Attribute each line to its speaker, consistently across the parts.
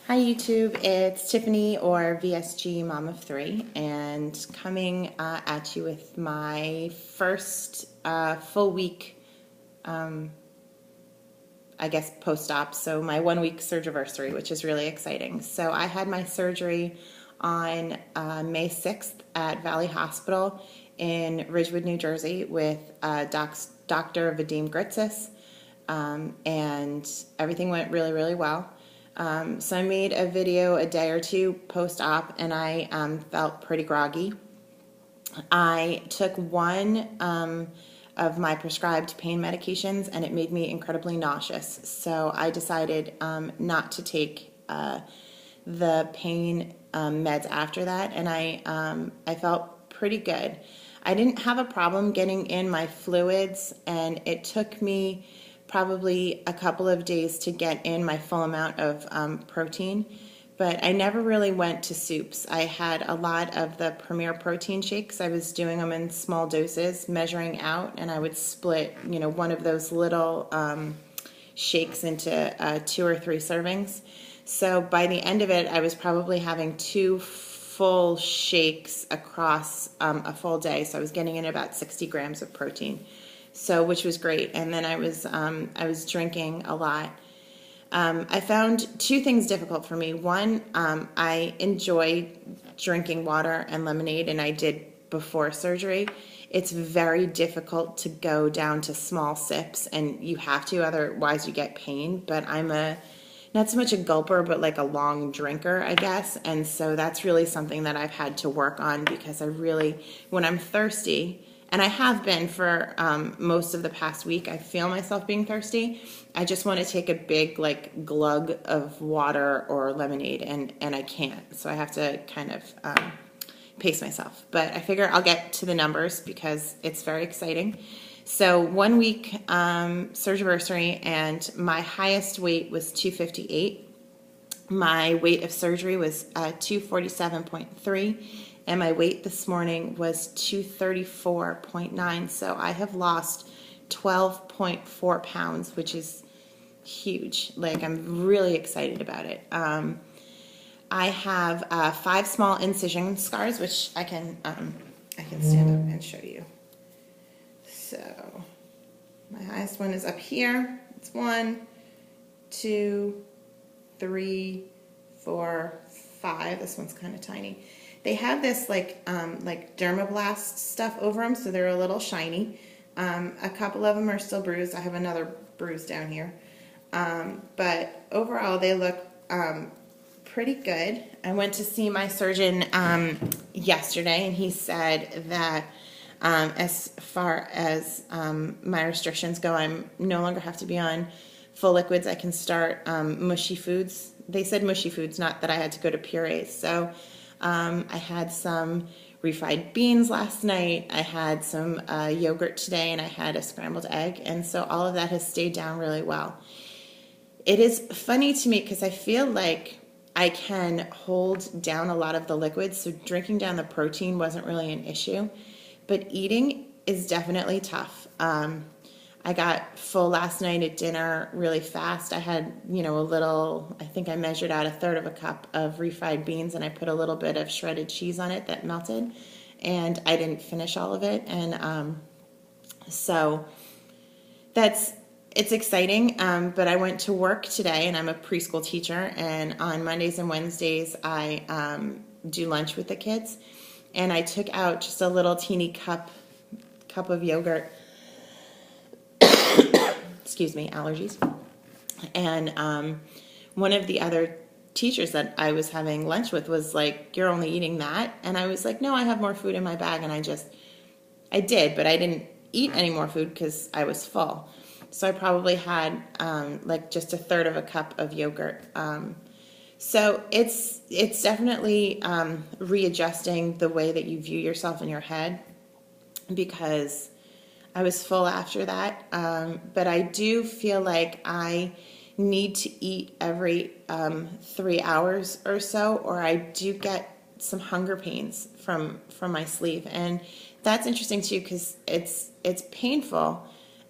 Speaker 1: Hi YouTube, it's Tiffany or VSG Mom of Three, and coming at you with my first full week, I guess, post-op, so my 1 week surgiversary, which is really exciting. So I had my surgery on May 6th at Valley Hospital in Ridgewood, New Jersey with Dr. Gritsus, and everything went really, really well. So I made a video a day or two post-op, and I felt pretty groggy. I took one of my prescribed pain medications, and it made me incredibly nauseous. So I decided not to take the pain meds after that, and I felt pretty good. I didn't have a problem getting in my fluids, and it took me probably a couple of days to get in my full amount of protein, but I never really went to soups. I had a lot of the Premier protein shakes. I was doing them in small doses, measuring out, and I would split, one of those little shakes into 2 or 3 servings. So by the end of it, I was probably having 2 full shakes across a full day. So I was getting in about 60 grams of protein. So, which was great. And then I was drinking a lot. I found 2 things difficult for me. One, I enjoy drinking water and lemonade, and I did before surgery. It's very difficult to go down to small sips, and you have to, otherwise you get pain. But I'm not so much a gulper, but like a long drinker, I guess. And so that's really something that I've had to work on, because when I'm thirsty, and I have been for most of the past week, I feel myself being thirsty. I just want to take a big glug of water or lemonade, and I can't. So I have to kind of pace myself. But I figure I'll get to the numbers because it's very exciting. So 1 week surgiversary, and my highest weight was 258. My weight of surgery was 247.3. And my weight this morning was 234.9. So I have lost 12.4 pounds, which is huge. I'm really excited about it. I have 5 small incision scars, which I can stand up and show you. So my highest one is up here. It's 1, 2, 3, 4, 5. This one's kind of tiny. They have this like dermablast stuff over them, so they're a little shiny. A couple of them are still bruised. I have another bruise down here. But overall, they look pretty good. I went to see my surgeon yesterday, and he said that as far as my restrictions go, I no longer have to be on full liquids. I can start mushy foods. They said mushy foods, not that I had to go to purees. So I had some refried beans last night. I had some yogurt today, and I had a scrambled egg. And so all of that has stayed down really well. It is funny to me because I feel like I can hold down a lot of the liquids. So drinking down the protein wasn't really an issue, but eating is definitely tough. I got full last night at dinner really fast. I had, I think I measured out 1/3 of a cup of refried beans, and I put a little bit of shredded cheese on it that melted, and I didn't finish all of it. And so it's exciting, but I went to work today, and I'm a preschool teacher, and on Mondays and Wednesdays I do lunch with the kids, and I took out just a little teeny cup of yogurt. Excuse me, allergies. And one of the other teachers that I was having lunch with was like, "You're only eating that?" And I was like, "No, I have more food in my bag." And I did, but I didn't eat any more food because I was full. So I probably had just 1/3 of a cup of yogurt. So it's definitely readjusting the way that you view yourself in your head, because I was full after that, but I do feel like I need to eat every 3 hours or so, or I do get some hunger pains from my sleep, and that's interesting too because it's painful,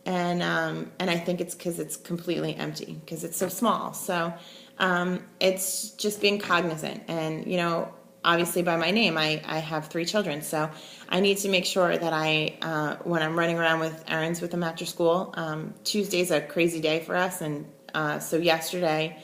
Speaker 1: and I think it's because it's completely empty because it's so small. So It's just being cognizant. And, obviously by my name, I have 3 children. So I need to make sure that when I'm running around with errands with them after school, Tuesday's a crazy day for us. And so yesterday,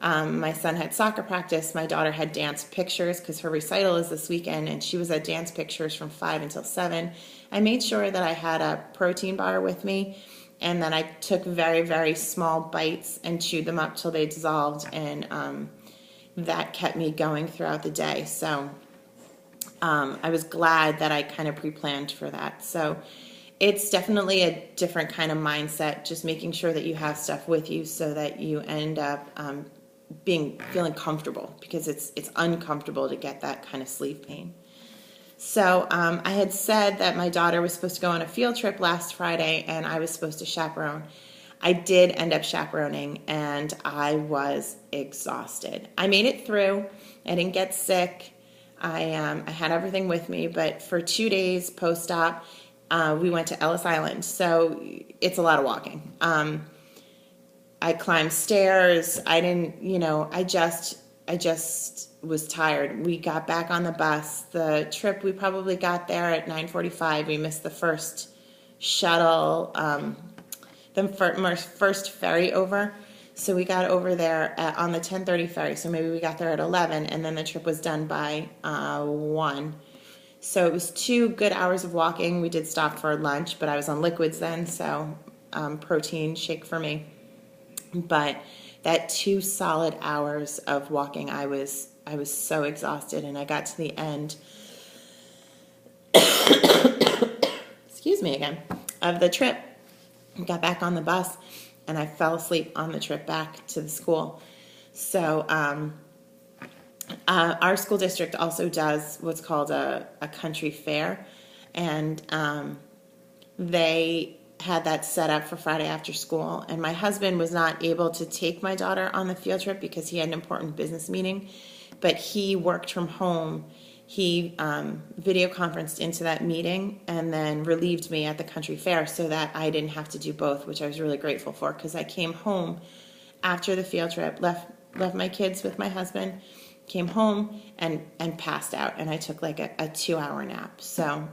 Speaker 1: my son had soccer practice. My daughter had dance pictures because her recital is this weekend, and she was at dance pictures from 5 until 7. I made sure that I had a protein bar with me, and that I took very, very small bites and chewed them up till they dissolved, and that kept me going throughout the day. So I was glad that I kind of pre-planned for that. So it's definitely a different kind of mindset, just making sure that you have stuff with you so that you end up feeling comfortable, because it's uncomfortable to get that kind of sleeve pain. So I had said that my daughter was supposed to go on a field trip last Friday, and I was supposed to chaperone. I did end up chaperoning, and I was exhausted. I made it through. I didn't get sick. I had everything with me, but for 2 days post-op, we went to Ellis Island, so it's a lot of walking. I climbed stairs. I didn't, I just was tired. We got back on the bus. The trip, we probably got there at 9:45. We missed the first shuttle, the first ferry over. So we got over there on the 10:30 ferry. So maybe we got there at 11, and then the trip was done by 1. So it was 2 good hours of walking. We did stop for lunch, but I was on liquids then, so protein shake for me. But that 2 solid hours of walking, I was so exhausted, and I got to the end, excuse me again, of the trip. Got back on the bus, and I fell asleep on the trip back to the school. So our school district also does what's called a country fair, and they had that set up for Friday after school, and my husband was not able to take my daughter on the field trip because he had an important business meeting, but he worked from home. He video conferenced into that meeting and then relieved me at the country fair so that I didn't have to do both, which I was really grateful for, because I came home after the field trip, left my kids with my husband, came home and passed out, and I took like a 2-hour nap. So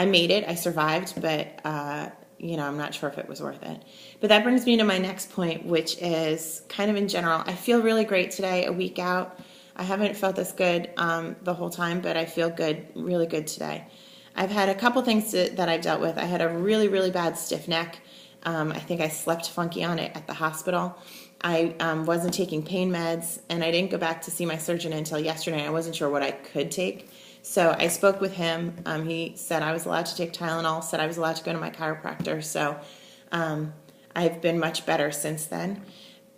Speaker 1: I made it. I survived, but I'm not sure if it was worth it. But that brings me to my next point, which is kind of in general. I feel really great today, a week out. I haven't felt this good the whole time, but I feel good, really good today. I've had a couple things that I've dealt with. I had a really, really bad stiff neck. I think I slept funky on it at the hospital. I wasn't taking pain meds, and I didn't go back to see my surgeon until yesterday. I wasn't sure what I could take. So I spoke with him. He said I was allowed to take Tylenol, said I was allowed to go to my chiropractor. So I've been much better since then.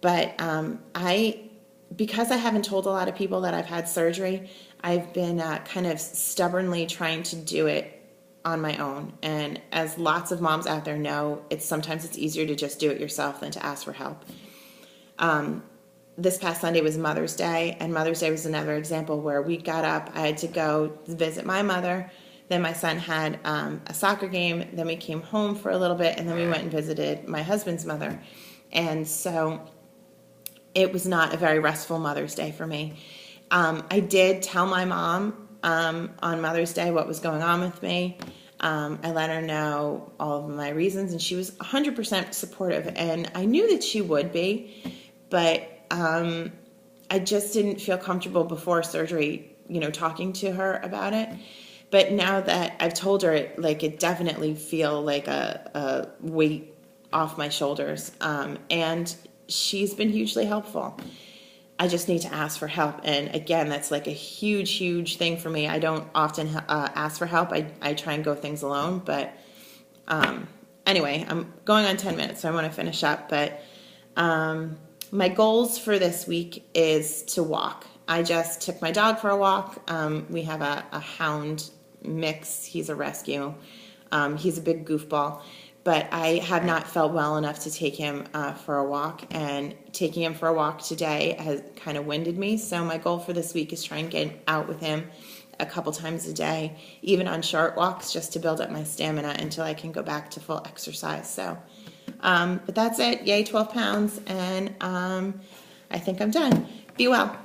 Speaker 1: But because I haven't told a lot of people that I've had surgery, I've been kind of stubbornly trying to do it on my own. And as lots of moms out there know, sometimes it's easier to just do it yourself than to ask for help. This past Sunday was Mother's Day, and Mother's Day was another example where we got up. I had to go visit my mother. Then my son had a soccer game. Then we came home for a little bit, and then we went and visited my husband's mother. And so it was not a very restful Mother's Day for me. I did tell my mom on Mother's Day what was going on with me. I let her know all of my reasons, and she was 100% supportive, and I knew that she would be, but I just didn't feel comfortable before surgery, talking to her about it. But now that I've told her, it definitely feel like a weight off my shoulders, and she's been hugely helpful. I just need to ask for help, and again, that's like a huge, huge thing for me. I don't often ask for help. I try and go things alone, but anyway, I'm going on 10 minutes, so I want to finish up, but my goals for this week is to walk. I just took my dog for a walk. We have a hound mix. He's a rescue. He's a big goofball, but I have not felt well enough to take him for a walk, and taking him for a walk today has kind of winded me. So my goal for this week is try and get out with him a couple times a day, even on short walks, just to build up my stamina until I can go back to full exercise. So But that's it. Yay, 12 pounds. And I think I'm done. Be well.